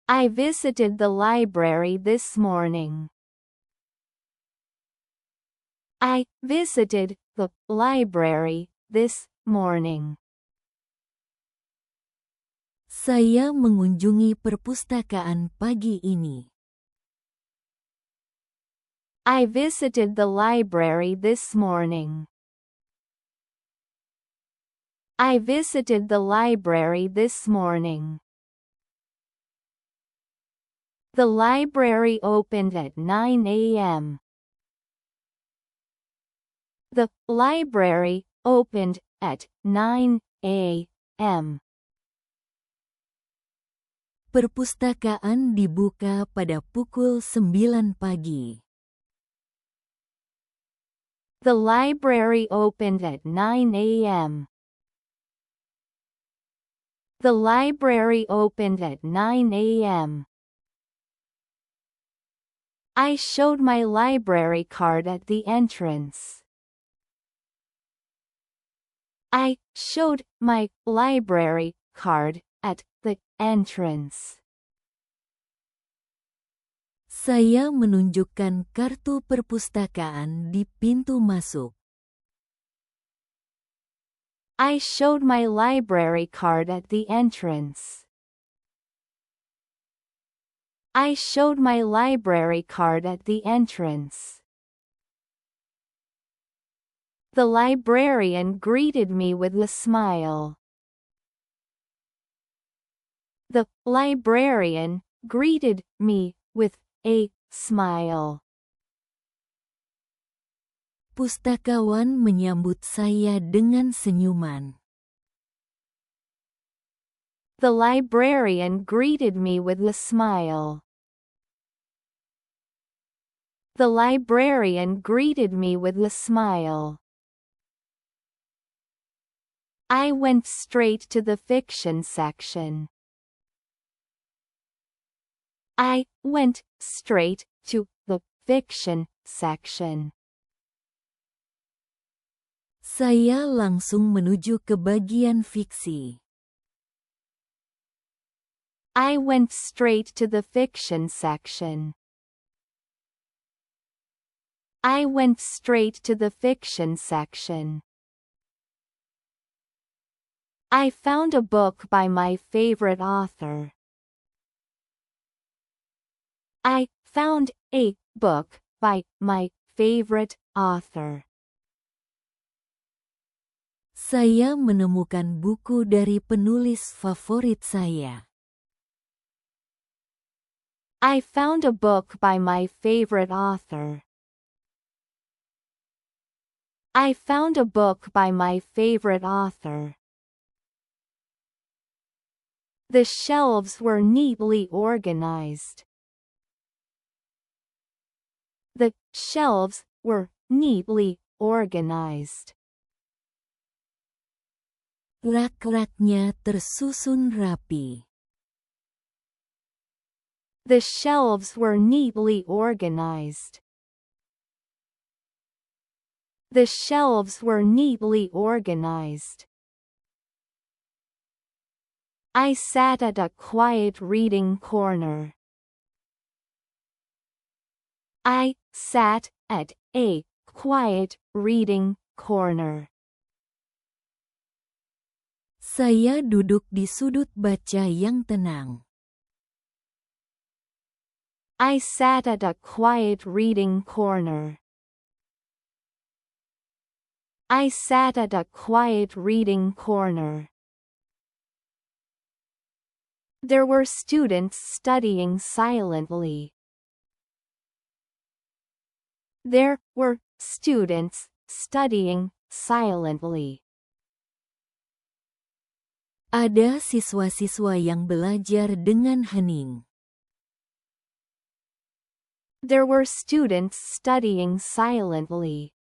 I visited the library this morning. I visited the library this morning. Saya mengunjungi perpustakaan pagi ini. I visited the library this morning. I visited the library this morning. The library opened at 9 a.m. The library opened at 9 a.m. Perpustakaan dibuka pada pukul 9 pagi. The library opened at 9 a.m. The library opened at 9 a.m. I showed my library card at the entrance. I showed my library card at the entrance. Saya menunjukkan kartu perpustakaan di pintu masuk. I showed my library card at the entrance. I showed my library card at the entrance. The librarian greeted me with a smile. The librarian greeted me with a smile. Pustakawan menyambut saya dengan senyuman. The librarian greeted me with a smile. The librarian greeted me with a smile. I went straight to the fiction section. I went straight to the fiction section. Saya langsung menuju ke bagian fiksi. I went straight to the fiction section. I went straight to the fiction section. I found a book by my favorite author. I found a book by my favorite author. Saya menemukan buku dari penulis favorit saya. I found a book by my favorite author. I found a book by my favorite author. The shelves were neatly organized. The shelves were neatly organized. Rak-raknya tersusun rapi. The shelves were neatly organized. The shelves were neatly organized. I sat at a quiet reading corner. I sat at a quiet reading corner. Saya duduk di sudut baca yang tenang. I sat at a quiet reading corner. I sat at a quiet reading corner. There were students studying silently. There were students studying silently. Ada siswa-siswa yang belajar dengan hening. There were students studying silently.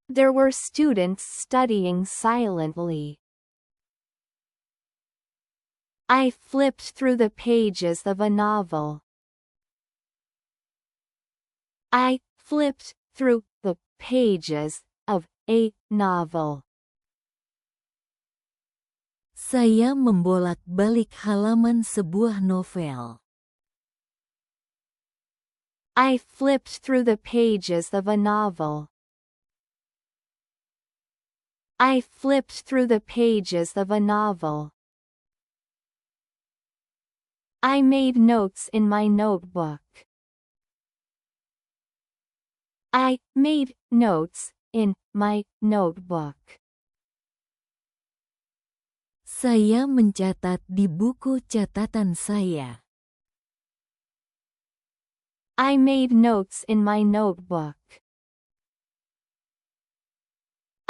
There were students studying silently. I flipped through the pages of a novel. I flipped through the pages of a novel. Saya membolak-balik halaman sebuah novel. I flipped through the pages of a novel. I flipped through the pages of a novel. I made notes in my notebook. I made notes in my notebook. Saya mencatat di buku catatan saya. I made notes in my notebook.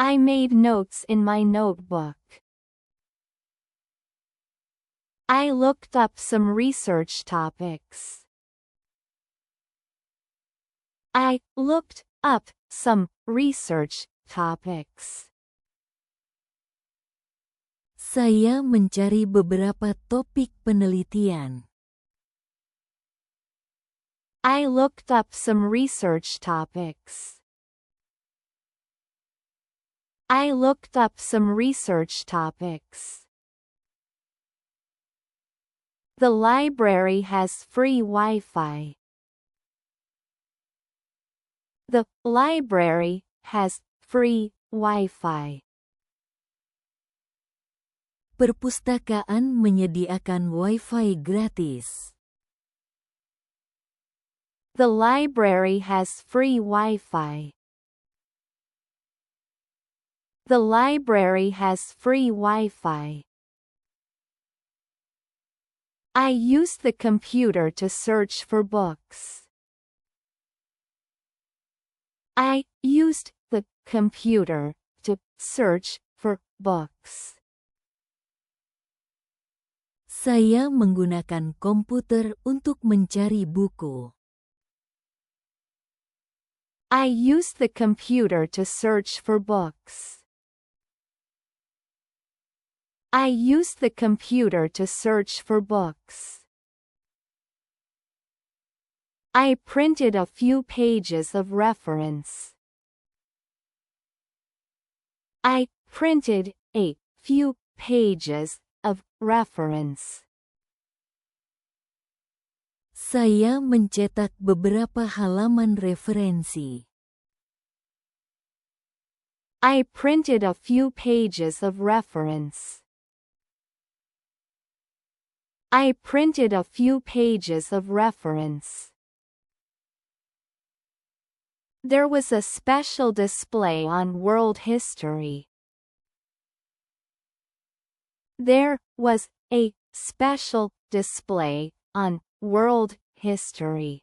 I made notes in my notebook. I looked up some research topics. I looked up some research topics. Saya mencari beberapa topik penelitian. I looked up some research topics. I looked up some research topics. The library has free Wi-Fi. The library has free Wi-Fi. Perpustakaan menyediakan Wi-Fi gratis. The library has free Wi-Fi. The library has free Wi-Fi. I used the computer to search for books. I used the computer to search for books. Saya menggunakan komputer untuk mencari buku. I used the computer to search for books. I used the computer to search for books. I printed a few pages of reference. I printed a few pages of reference. Saya mencetak beberapa halaman referensi. I printed a few pages of reference. I printed a few pages of reference. There was a special display on world history. There was a special display on world history.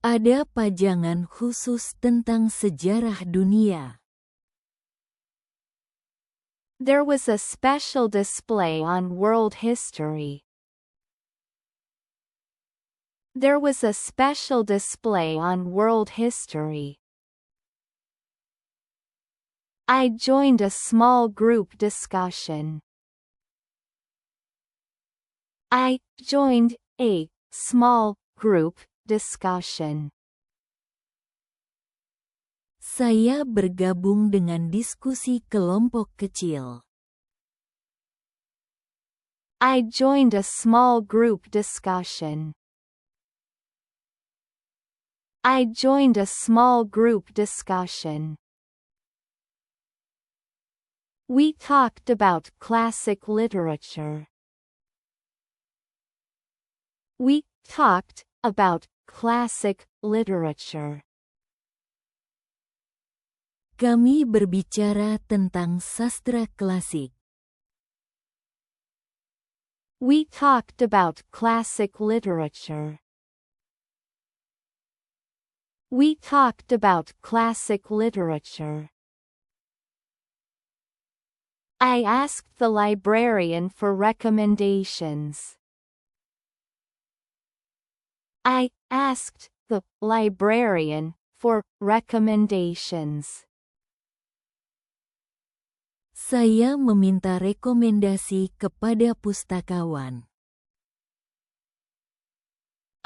Ada pajangan khusus tentang sejarah dunia. There was a special display on world history. There was a special display on world history. I joined a small group discussion. I joined a small group discussion. Saya bergabung dengan diskusi kelompok kecil. I joined a small group discussion. I joined a small group discussion. We talked about classic literature. We talked about classic literature. Kami berbicara tentang sastra klasik. We talked about classic literature. We talked about classic literature. I asked the librarian for recommendations. I asked the librarian for recommendations. Saya meminta rekomendasi kepada pustakawan.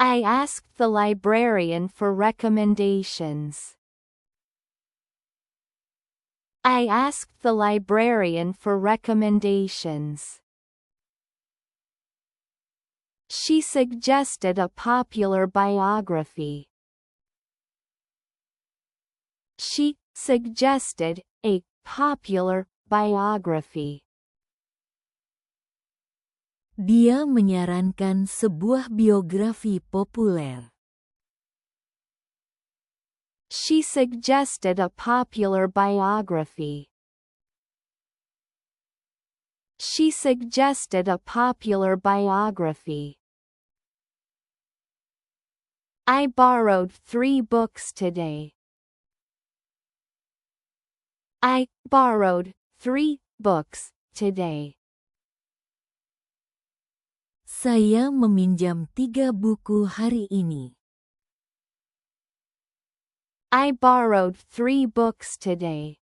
I asked the librarian for recommendations. I asked the librarian for recommendations. She suggested a popular biography. She suggested a popular biography. Dia menyarankan sebuah biografi populer. She suggested a popular biography. She suggested a popular biography. I borrowed 3 books today. I borrowed 3 books today. Saya meminjam 3 buku hari ini. I borrowed 3 books today.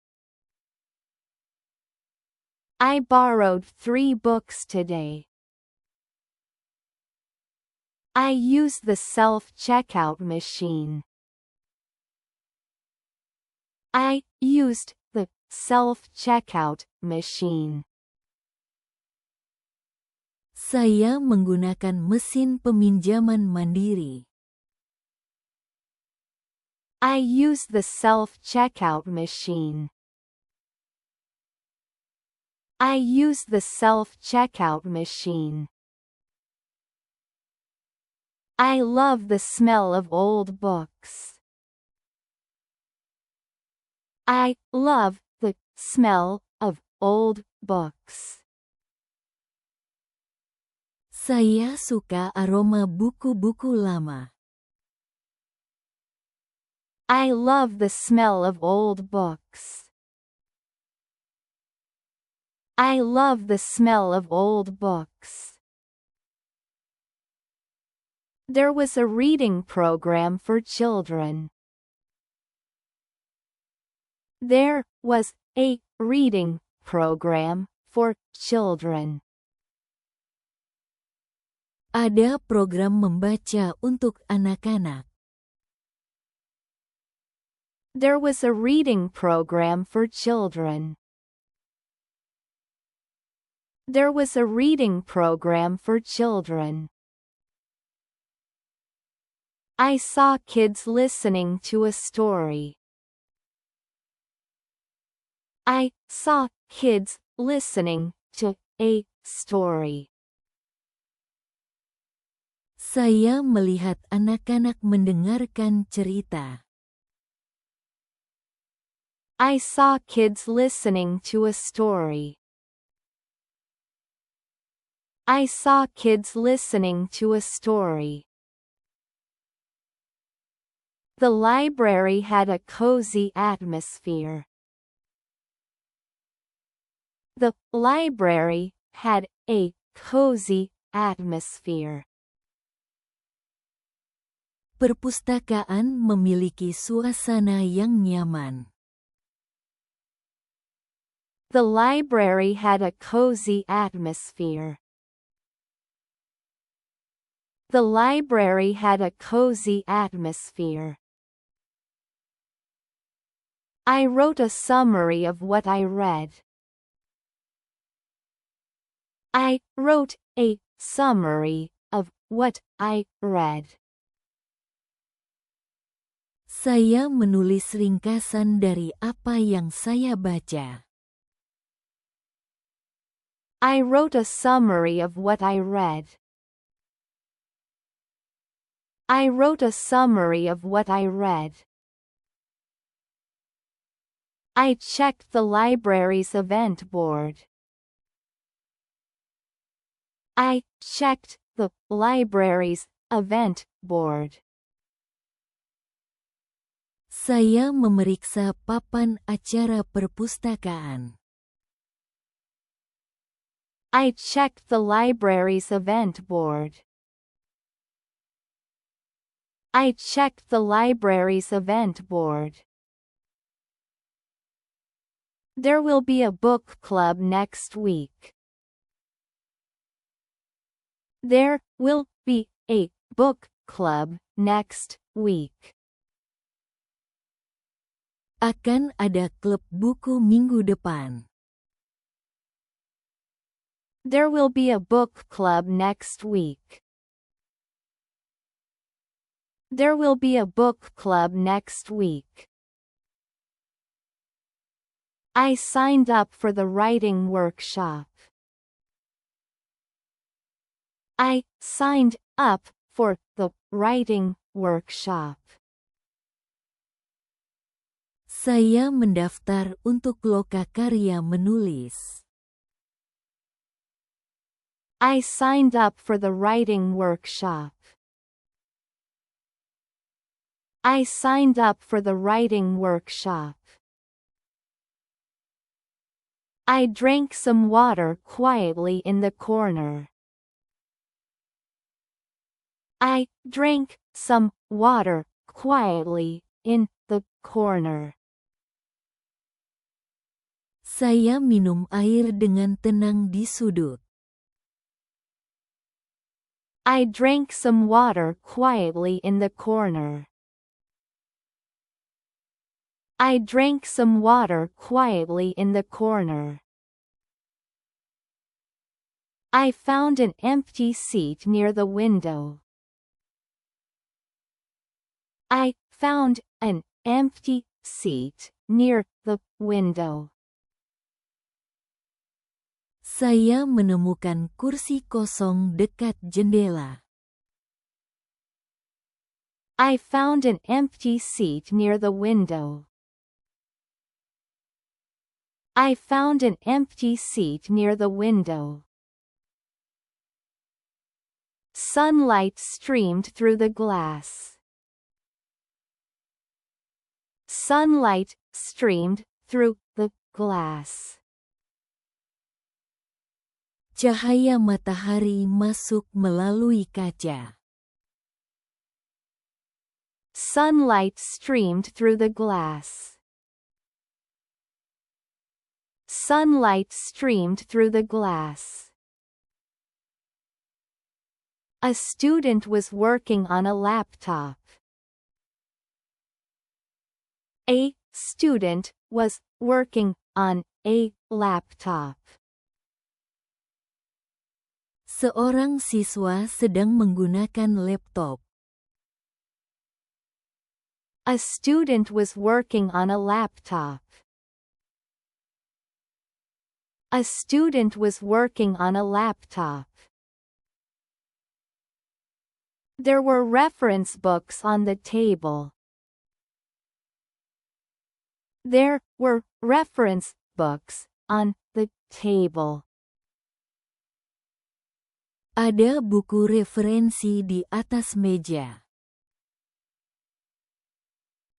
I borrowed 3 books today. I used the self-checkout machine. I used the self-checkout machine. Saya menggunakan mesin peminjaman mandiri. I used the self-checkout machine. I used the self-checkout machine. I love the smell of old books. I love the smell of old books. Saya suka aroma buku-buku lama. I love the smell of old books. I love the smell of old books. There was a reading program for children. There was a reading program for children. Ada program membaca untuk anak-anak. There was a reading program for children. There was a reading program for children. I saw kids listening to a story. I saw kids listening to a story. Saya melihat anak-anak mendengarkan cerita. I saw kids listening to a story. I saw kids listening to a story. The library had a cozy atmosphere. The library had a cozy atmosphere. Perpustakaan memiliki suasana yang nyaman. The library had a cozy atmosphere. The library had a cozy atmosphere. I wrote a summary of what I read. I wrote a summary of what I read. Saya menulis ringkasan dari apa yang saya baca. I wrote a summary of what I read. I wrote a summary of what I read. I checked the library's event board. I checked the library's event board. Saya memeriksa papan acara perpustakaan. I checked the library's event board. I checked the library's event board. There will be a book club next week. There will be a book club next week. Akan ada klub buku minggu depan. There will be a book club next week. There will be a book club next week. I signed up for the writing workshop. I signed up for the writing workshop. Saya mendaftar untuk lokakarya menulis. I signed up for the writing workshop. I signed up for the writing workshop. I drank some water quietly in the corner. I drank some water quietly in the corner. Saya minum air dengan tenang di sudut. I drank some water quietly in the corner. I drank some water quietly in the corner. I found an empty seat near the window. I found an empty seat near the window. Saya menemukan kursi kosong dekat jendela. I found an empty seat near the window. I found an empty seat near the window. Sunlight streamed through the glass. Sunlight streamed through the glass. Cahaya matahari masuk melalui kaca. Sunlight streamed through the glass. Sunlight streamed through the glass. A student was working on a laptop. A student was working on a laptop. Seorang siswa sedang menggunakan laptop. A student was working on a laptop. A student was working on a laptop. There were reference books on the table. There were reference books on the table. Ada buku referensi di atas meja.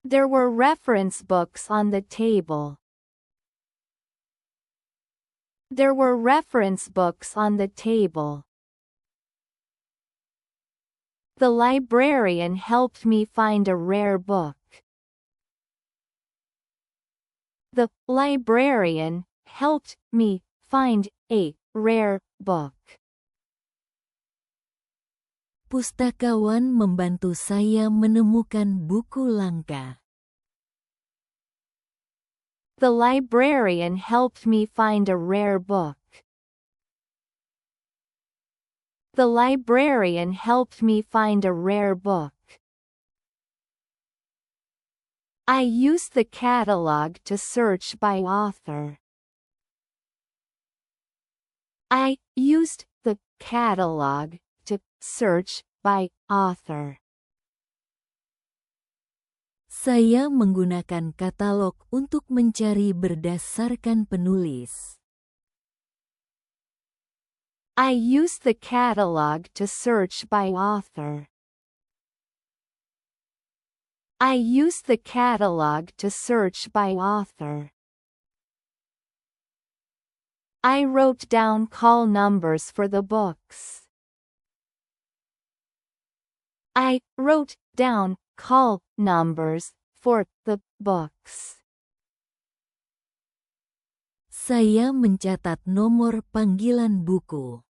There were reference books on the table. There were reference books on the table. The librarian helped me find a rare book. The librarian helped me find a rare book. Pustakawan membantu saya menemukan buku langka. The librarian helped me find a rare book. The librarian helped me find a rare book. I used the catalog to search by author. I used the catalog to search by author. Saya menggunakan katalog untuk mencari berdasarkan penulis. I used the catalog to search by author. I used the catalog to search by author. I wrote down call numbers for the books. I wrote down call numbers for the books. Saya mencatat nomor panggilan buku.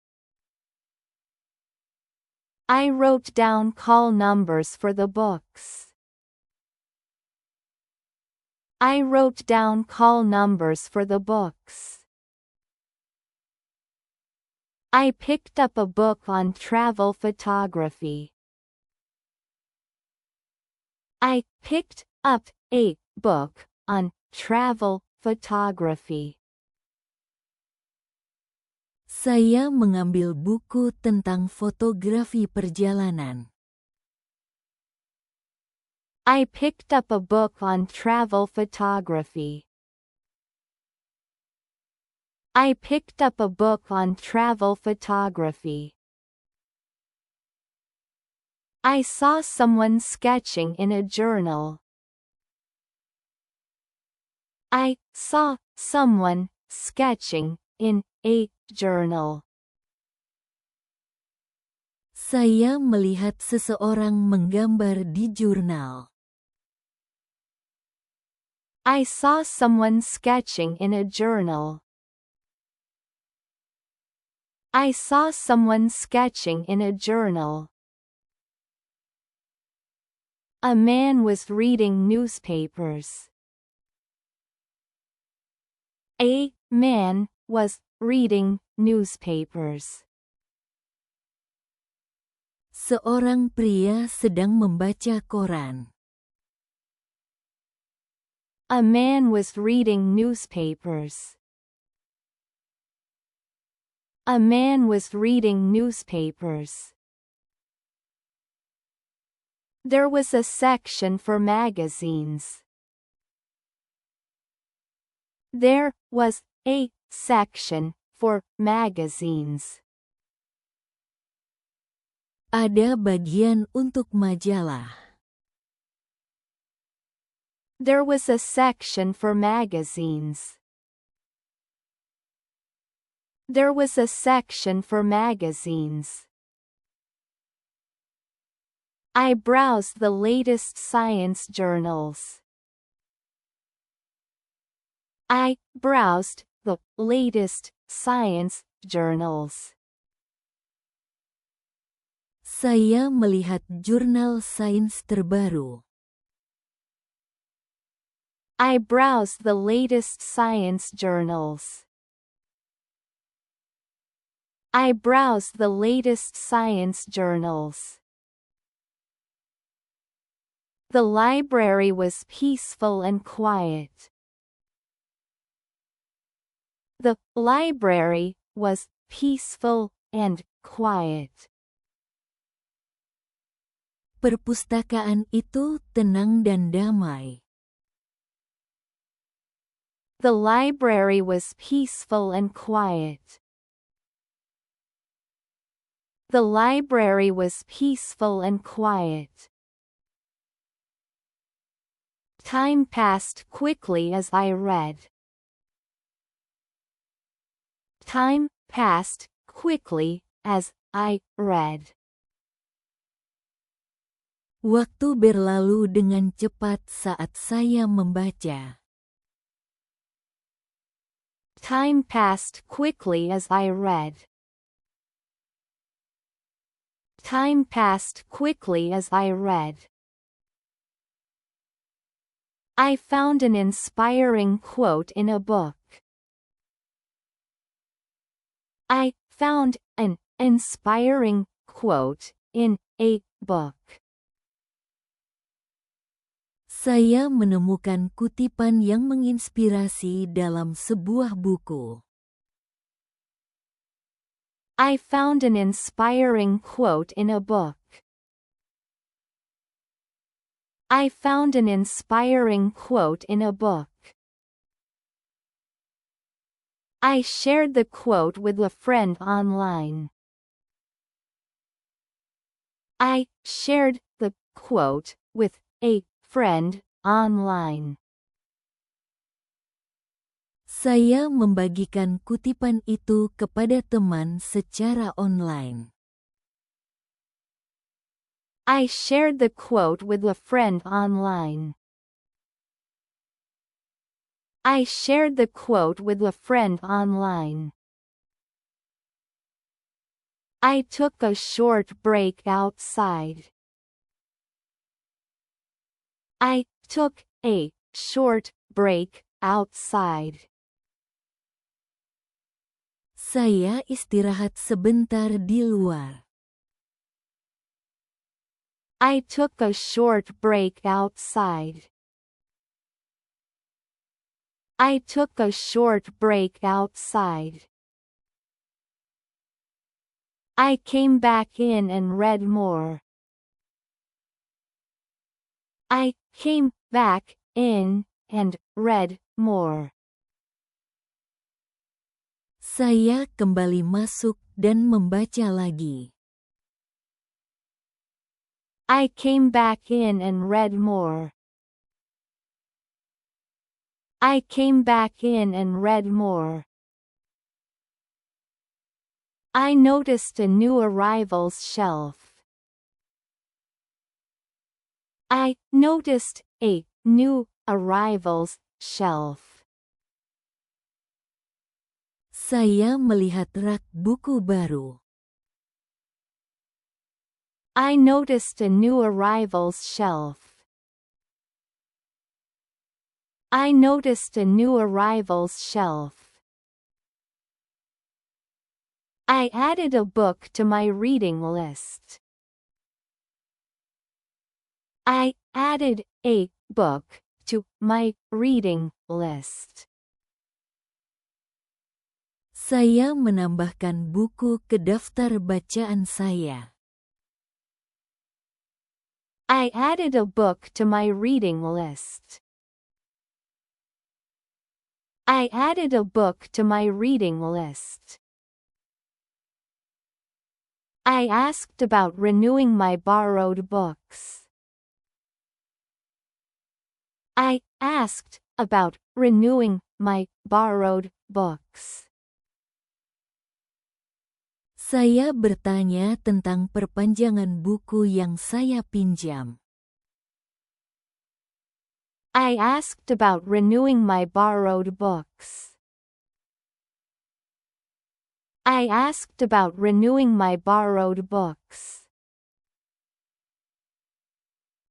I wrote down call numbers for the books. I wrote down call numbers for the books. I picked up a book on travel photography. I picked up a book on travel photography. Saya mengambil buku tentang fotografi perjalanan. I picked up a book on travel photography. I picked up a book on travel photography. I saw someone sketching in a journal. I saw someone sketching in a journal. Saya melihat seseorang menggambar di jurnal. I saw someone sketching in a journal. I saw someone sketching in a journal. A man was reading newspapers. A man was reading newspapers. Seorang pria sedang membaca koran. A man was reading newspapers. A man was reading newspapers. There was a section for magazines. There was a section for magazines. Ada bagian untuk majalah. There was a section for magazines. There was a section for magazines. I browsed the latest science journals. I browsed the latest science journals. Saya melihat jurnal sains terbaru. I browsed the latest science journals. I browsed the latest science journals. The library was peaceful and quiet. The library was peaceful and quiet. Perpustakaan itu tenang dan damai. The library was peaceful and quiet. The library was peaceful and quiet. Time passed quickly as I read. Time passed quickly as I read. Waktu berlalu dengan cepat saat saya membaca. Time passed quickly as I read. Time passed quickly as I read. I found an inspiring quote in a book. I found an inspiring quote in a book. Saya menemukan kutipan yang menginspirasi dalam sebuah buku. I found an inspiring quote in a book. I found an inspiring quote in a book. I shared the quote with a friend online. I shared the quote with a friend online. Saya membagikan kutipan itu kepada teman secara online. I shared the quote with a friend online. I shared the quote with a friend online. I took a short break outside. I took a short break outside. Saya istirahat sebentar di luar. I took a short break outside. I took a short break outside. I came back in and read more. I came back in and read more. Saya kembali masuk dan membaca lagi. I came back in and read more. I came back in and read more. I noticed a new arrivals shelf. I noticed a new arrivals shelf. Saya melihat rak buku baru. I noticed a new arrivals shelf. I noticed a new arrivals shelf. I added a book to my reading list. I added a book to my reading list. Saya menambahkan buku ke daftar bacaan saya. I added a book to my reading list. I added a book to my reading list. I asked about renewing my borrowed books. I asked about renewing my borrowed books. Saya bertanya tentang perpanjangan buku yang saya pinjam. I asked about renewing my borrowed books. I asked about renewing my borrowed books.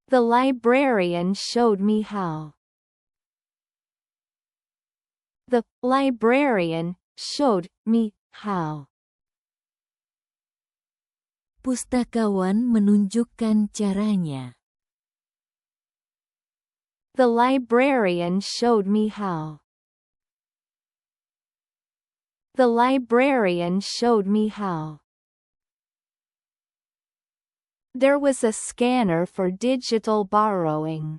The librarian showed me how. The librarian showed me how. Pustakawan menunjukkan caranya. The librarian showed me how. The librarian showed me how. There was a scanner for digital borrowing.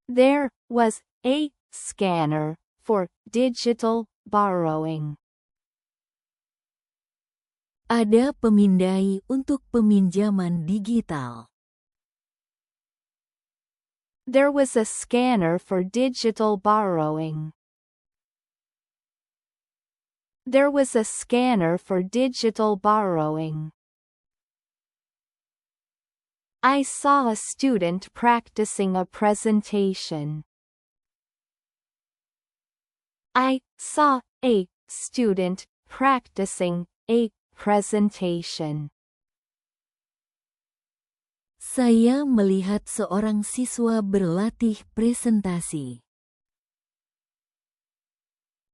There was a scanner for digital borrowing. Ada pemindai untuk peminjaman digital. There was a scanner for digital borrowing. There was a scanner for digital borrowing. I saw a student practicing a presentation. I saw a student practicing a presentation. Saya melihat seorang siswa berlatih presentasi.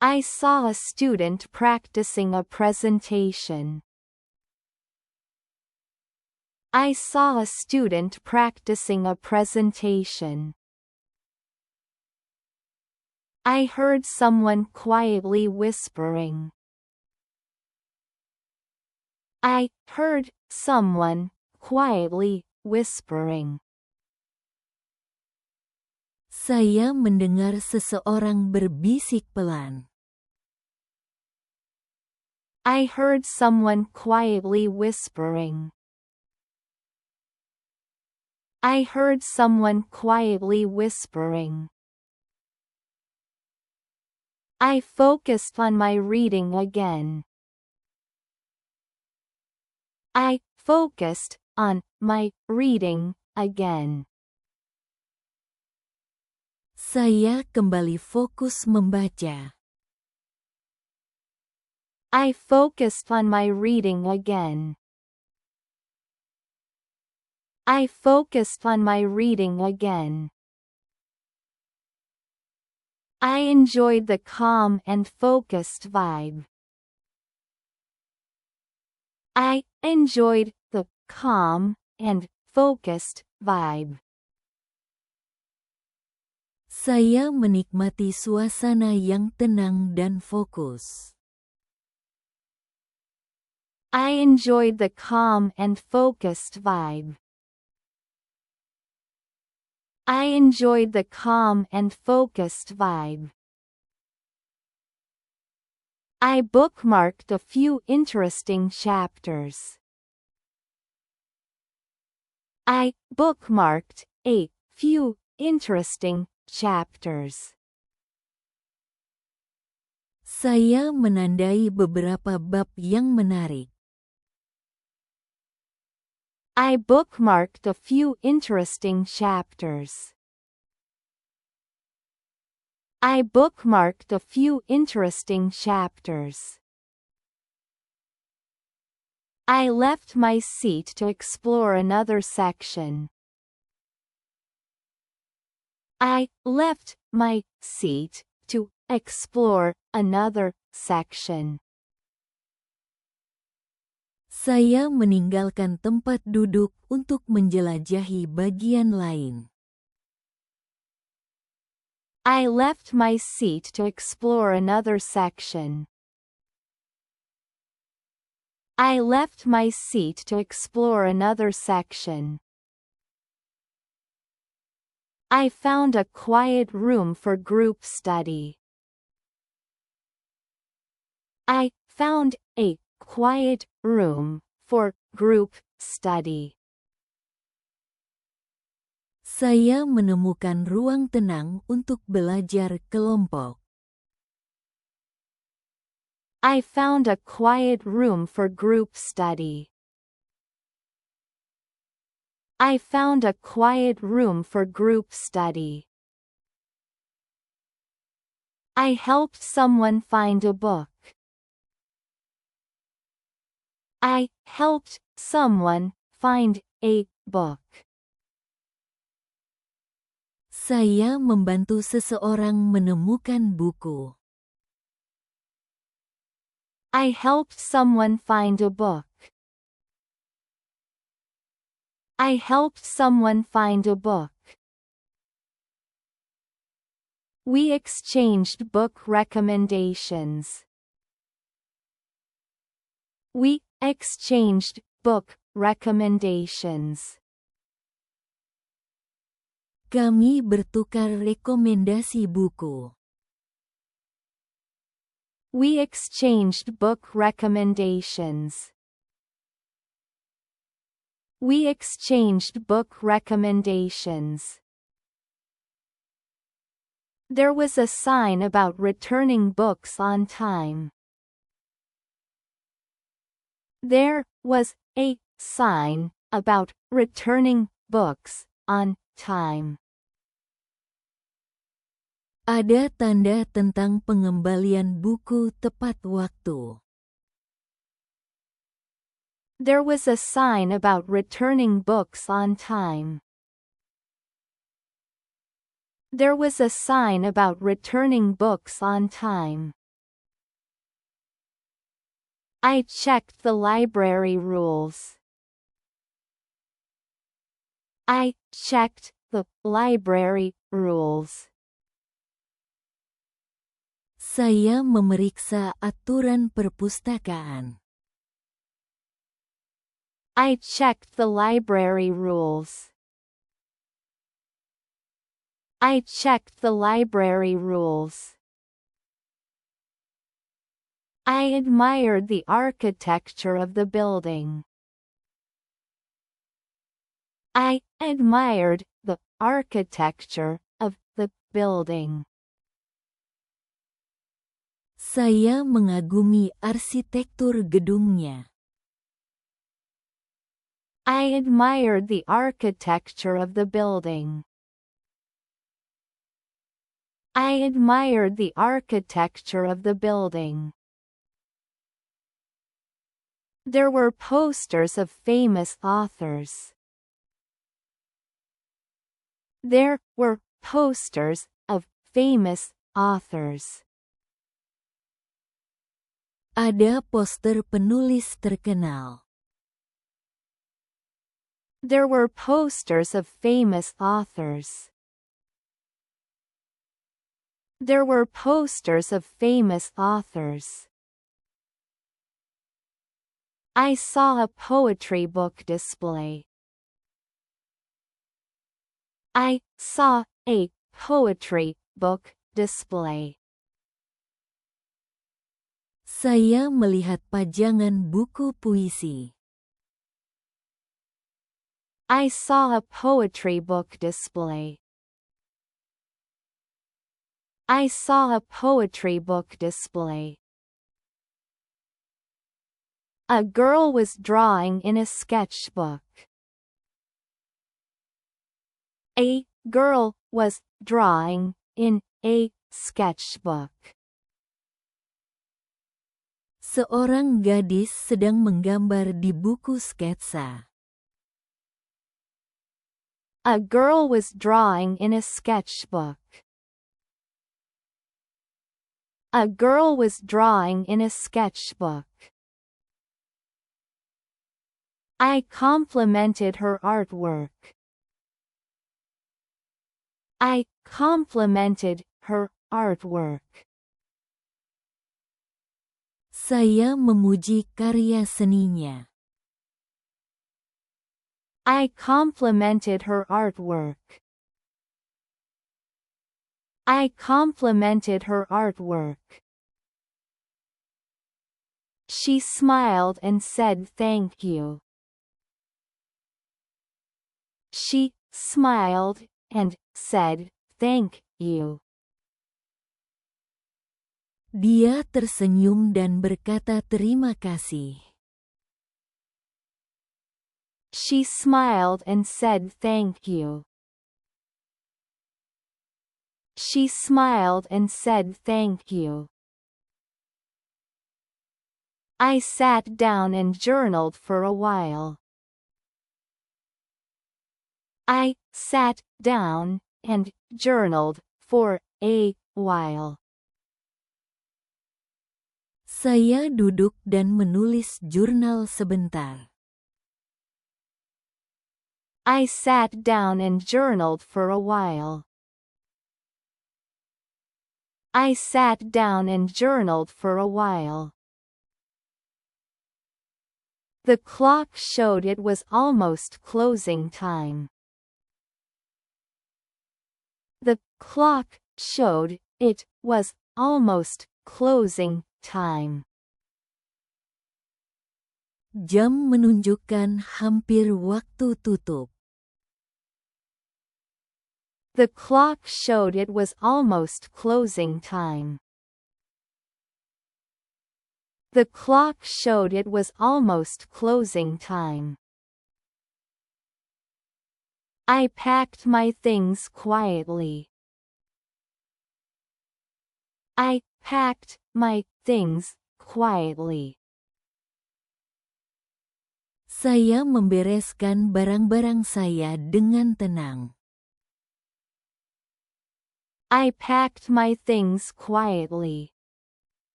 I saw a student practicing a presentation. I saw a student practicing a presentation. I heard someone quietly whispering. I heard someone quietly whispering. Saya mendengar seseorang berbisik pelan. I heard someone quietly whispering. I heard someone quietly whispering. I focused on my reading again. I focused on my reading again. Saya kembali fokus membaca. I focused on my reading again. I focused on my reading again. I enjoyed the calm and focused vibe. I enjoyed the calm and focused vibe. Saya menikmati suasana yang tenang dan fokus. I enjoyed the calm and focused vibe. I enjoyed the calm and focused vibe. I bookmarked a few interesting chapters. I bookmarked a few interesting chapters. Saya menandai beberapa bab yang menarik. I bookmarked a few interesting chapters. I bookmarked a few interesting chapters. I left my seat to explore another section. I left my seat to explore another section. Saya meninggalkan tempat duduk untuk menjelajahi bagian lain. I left my seat to explore another section. I left my seat to explore another section. I found a quiet room for group study. I found a quiet room for group study. Saya menemukan ruang tenang untuk belajar kelompok. I found a quiet room for group study. I found a quiet room for group study. I helped someone find a book. I helped someone find a book. Saya membantu seseorang menemukan buku. I helped someone find a book. I helped someone find a book. We exchanged book recommendations. We exchanged book recommendations. Kami bertukar rekomendasi buku. We exchanged book recommendations. We exchanged book recommendations. There was a sign about returning books on time. There was a sign about returning books on time. Ada tanda tentang pengembalian buku tepat waktu. There was a sign about returning books on time. There was a sign about returning books on time. I checked the library rules. I checked the library rules. Saya memeriksa aturan perpustakaan. I checked the library rules. I checked the library rules. I admired the architecture of the building. I admired the architecture of the building. Saya mengagumi arsitektur gedungnya. I admired the architecture of the building. I admired the architecture of the building. There were posters of famous authors. There were posters of famous authors. Ada poster penulis terkenal. There were posters of famous authors. There were posters of famous authors. I saw a poetry book display. I saw a poetry book display. Saya melihat pajangan buku puisi. I saw a poetry book display. I saw a poetry book display. A girl was drawing in a sketchbook. A girl was drawing in a sketchbook. Seorang gadis sedang menggambar di buku sketsa. A girl was drawing in a sketchbook. A girl was drawing in a sketchbook. I complimented her artwork. I complimented her artwork. Saya memuji karya seninya. I complimented her artwork. I complimented her artwork. She smiled and said thank you. She smiled and said thank you. Dia tersenyum dan berkata terima kasih. She smiled and said thank you. She smiled and said thank you. I sat down and journaled for a while. I sat down and journaled for a while. Saya duduk dan menulis jurnal sebentar. I sat down and journaled for a while. I sat down and journaled for a while. The clock showed it was almost closing time. The clock showed it was almost closing time. Jam menunjukkan hampir waktu tutup. The clock showed it was almost closing time. The clock showed it was almost closing time. I packed my things quietly. I packed my things quietly. Saya membereskan barang-barang saya dengan tenang. I packed my things quietly.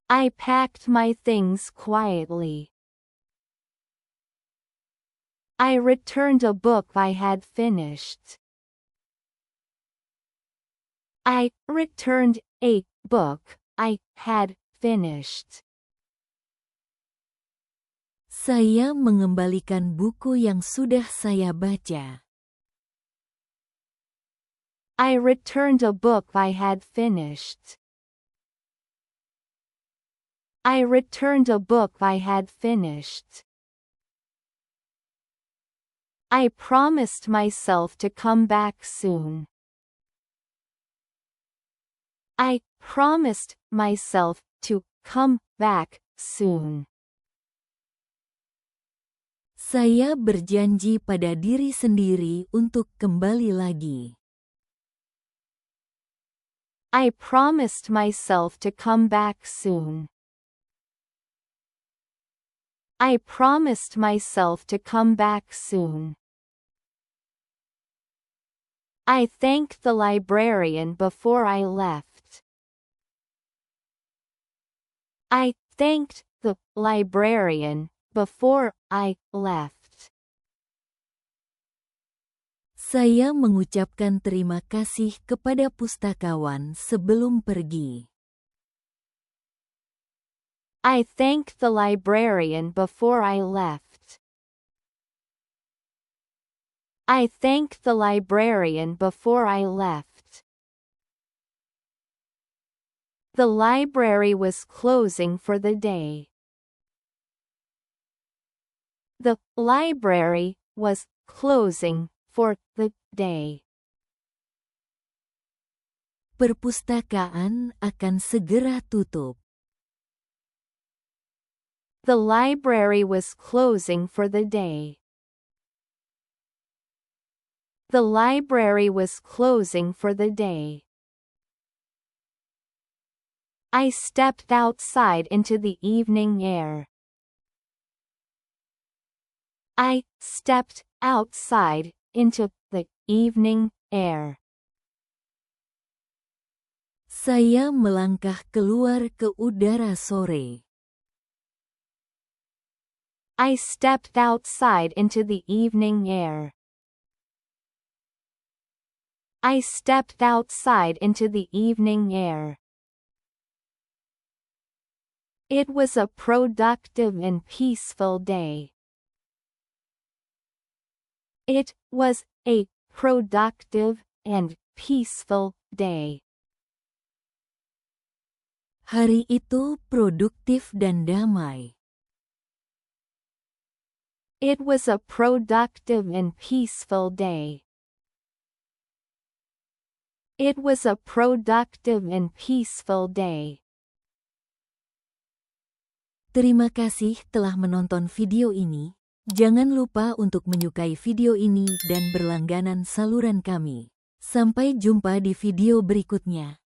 I packed my things quietly. I returned a book I had finished. I returned a book I had finished. Saya mengembalikan buku yang sudah saya baca. I returned a book I had finished. I returned a book I had finished. I promised myself to come back soon. I promised myself to come back soon. Saya berjanji pada diri sendiri untuk kembali lagi. I promised myself to come back soon. I promised myself to come back soon. I thanked the librarian before I left. I thanked the librarian before I left. Saya mengucapkan terima kasih kepada pustakawan sebelum pergi. I thanked the librarian before I left. I thanked the librarian before I left. The library was closing for the day. The library was closing for the day. Perpustakaan akan segera tutup. The library was closing for the day. The library was closing for the day. I stepped outside into the evening air. I stepped outside into the evening air. Saya melangkah keluar ke udara sore. I stepped outside into the evening air. I stepped outside into the evening air. It was a productive and peaceful day. It was a productive and peaceful day. Hari itu produktif dan damai. It was a productive and peaceful day. It was a productive and peaceful day. Terima kasih telah menonton video ini. Jangan lupa untuk menyukai video ini dan berlangganan saluran kami. Sampai jumpa di video berikutnya.